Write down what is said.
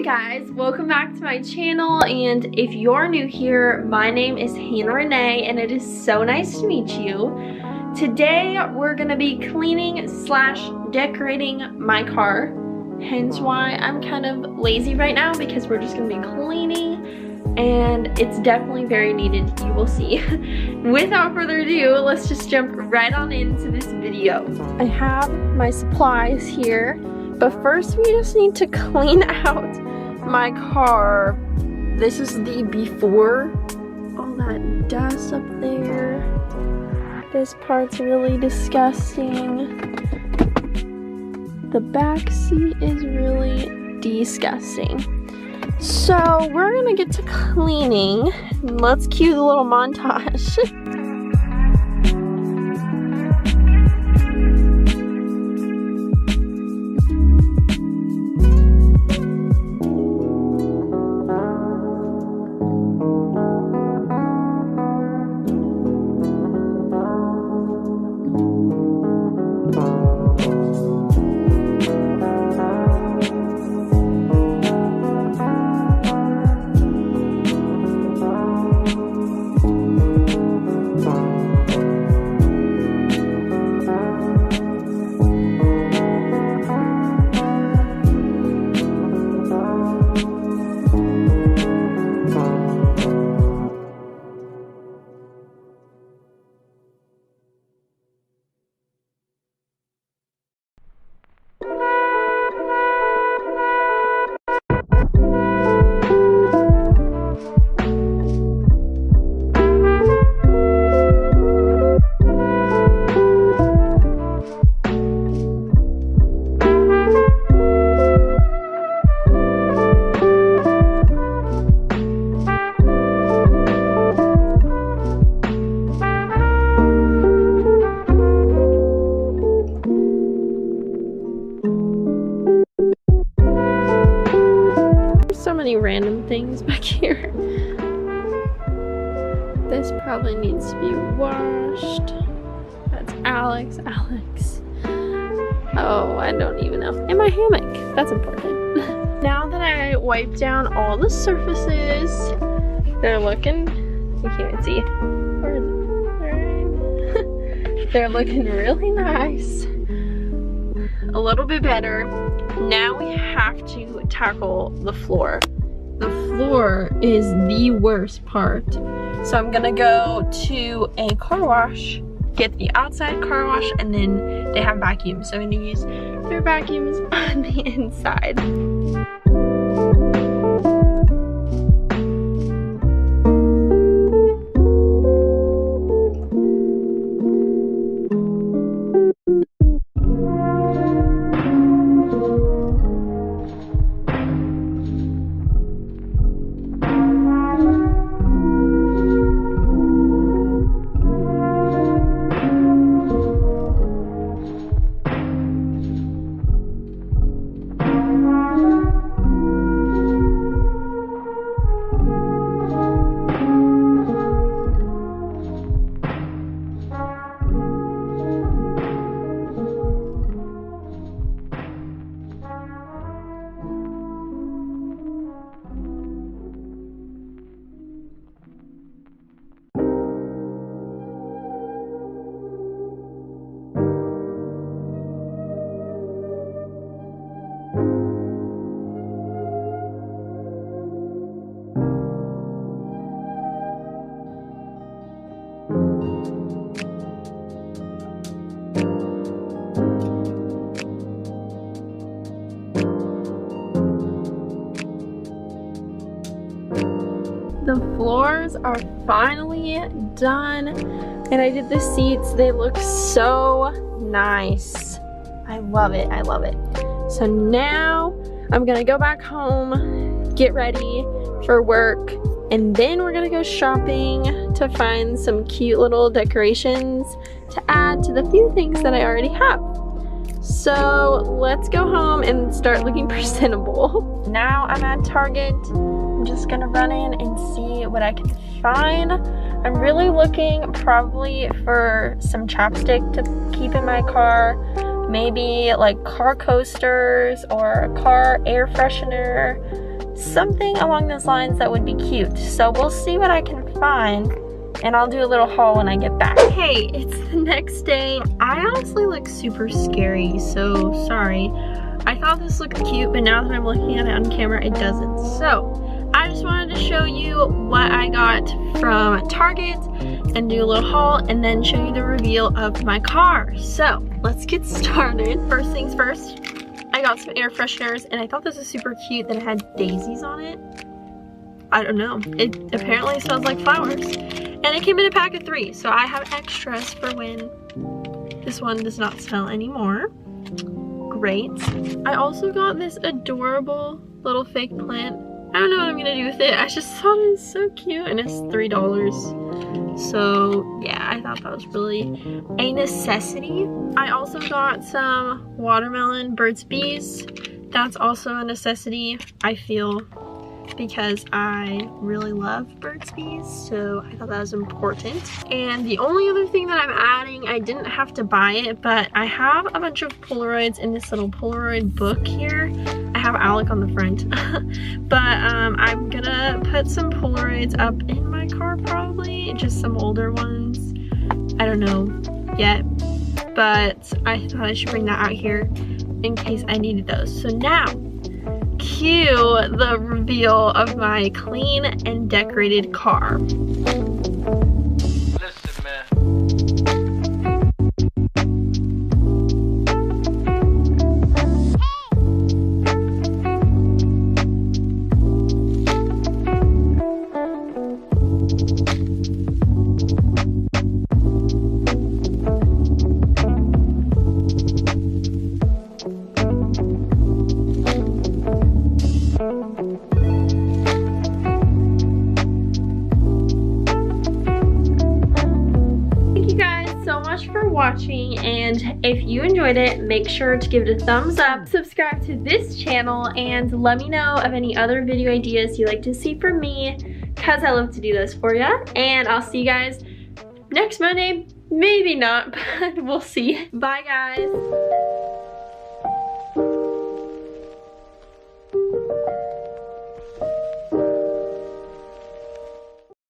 guys, welcome back to my channel, and if you're new here, my name is Hannah Renee and it is so nice to meet you. Today we're gonna be cleaning slash decorating my car, hence why I'm kind of lazy right now, because we're just gonna be cleaning and it's definitely very needed, you will see. Without further ado, let's just jump right on into this video. I have my supplies here, but first we just need to clean out my car. This is the before. All that dust up there. This part's really disgusting. The back seat is really disgusting. So we're gonna get to cleaning. Let's cue the little montage. So many random things back here. This probably needs to be washed. That's Alex. Oh, I don't even know. And my hammock. That's important. Now that I wiped down all the surfaces, they're looking, you can't see. Where is it? They're looking really nice. A little bit better. Now we have to tackle the floor. The floor is the worst part. So I'm gonna go to a car wash, get the outside car wash, and then they have vacuums. So I'm gonna use their vacuums on the inside. The floors are finally done, and I did the seats. They look so nice. I love it, I love it. So now I'm gonna go back home, get ready for work, and then we're gonna go shopping to find some cute little decorations to add to the few things that I already have. So let's go home and start looking presentable. Now I'm at Target. I'm just gonna run in and see what I can find. I'm really looking probably for some chapstick to keep in my car. Maybe like car coasters or a car air freshener. something along those lines that would be cute. So we'll see what I can find, and I'll do a little haul when I get back. Hey, it's the next day. I honestly look super scary, so sorry. I thought this looked cute, but now that I'm looking at it on camera, it doesn't. So I just wanted to show you what I got from Target and do a little haul, and then show you the reveal of my car. So let's get started. First things first, I got some air fresheners, and I thought this was super cute that it had daisies on it. I don't know, it apparently smells like flowers. And it came in a pack of 3, so I have extras for when this one does not smell anymore. Great. I also got this adorable little fake plant. I don't know what I'm gonna do with it. I just thought it was so cute, and it's $3. So yeah, I thought that was really a necessity. I also got some watermelon Burt's Bees. That's also a necessity, I feel, because I really love Burt's Bees, so I thought that was important. And the only other thing that I'm adding, I didn't have to buy it, but I have a bunch of Polaroids in this little Polaroid book here. I have Alec on the front. But I'm gonna put some Polaroids up in my car probably, just some older ones. I don't know yet, but I thought I should bring that out here in case I needed those. So now, cue the reveal of my clean and decorated car. Listen, man. For watching, and if you enjoyed it, make sure to give it a thumbs up, subscribe to this channel, and let me know of any other video ideas you'd like to see from me, because I love to do those for you. And I'll see you guys next Monday. Maybe not, but we'll see. Bye guys.